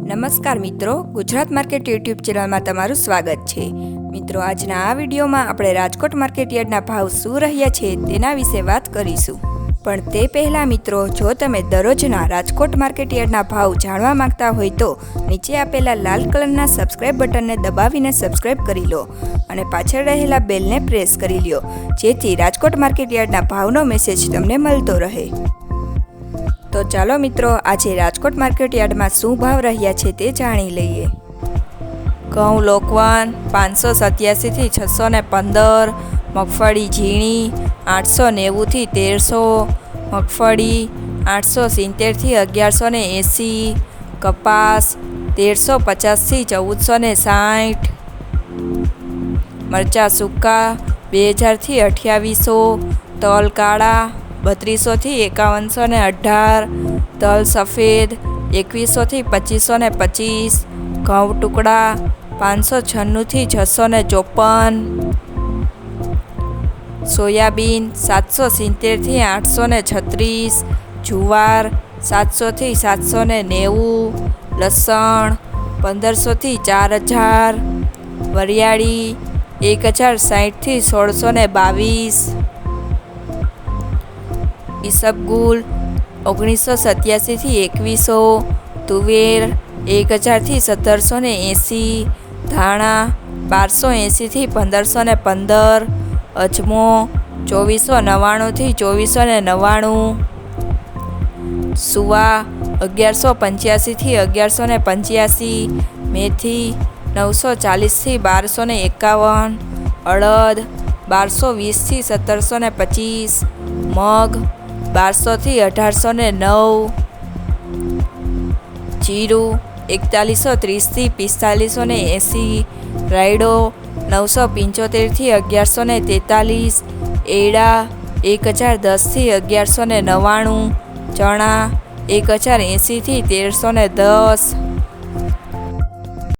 નમસ્કાર મિત્રો, Gujarat market YouTube ચેનલમાં તમારું સ્વાગત છે। મિત્રો, આજના આ વિડીયોમાં આપણે રાજકોટ માર્કેટ યાર્ડના ભાવ શું રહ્યા છે તેના વિશે વાત કરીશું। પણ તે પહેલાં મિત્રો, જો તમે દરરોજના રાજકોટ માર્કેટ યાર્ડના ભાવ જાણવા માંગતા હોય તો નીચે આપેલા લાલ કલરના સબસ્ક્રાઇબ બટનને દબાવીને સબસ્ક્રાઇબ કરી લો અને પાછળ રહેલા બેલને પ્રેસ કરી લો, જેથી રાજકોટ માર્કેટ યાર્ડના ભાવનો મેસેજ તમને મળતો રહે। તો ચાલો મિત્રો, આજે રાજકોટ માર્કેટ યાર્ડમાં શું ભાવ રહ્યા છે તે જાણી લઈએ। ઘઉં લોકવન 587 થી 615, મગફળી ઝીણી 890 થી 1300, મગફળી 870 થી 1180, કપાસ 1350 થી 1460, મરચાં સૂકા 2000 થી 2800, તલ કાળા 3200 થી 5118, તલ સફેદ 2100 થી 2525, ઘઉં ટુકડા 596 થી 654, સોયાબીન 770 થી 836, જુવાર 700 થી 790, લસણ 1500 થી 4000, વરિયાળી 1060 થી 1622, ઈસબગુલ 1987 થી 2100, તુવેર 1000 થી 1780, ધાણા 1280 થી 1515, અજમો 2499 થી 2499, સુવા 1185 થી 1185, મેથી 940 થી 1251, અડદ 1220 થી 1725, મગ 1200 થી 1809, જીરું 4130 થી 4580, રાયડો 975 થી 1143, એડા 1010 થી 1199, ચણા 1080 થી 1310,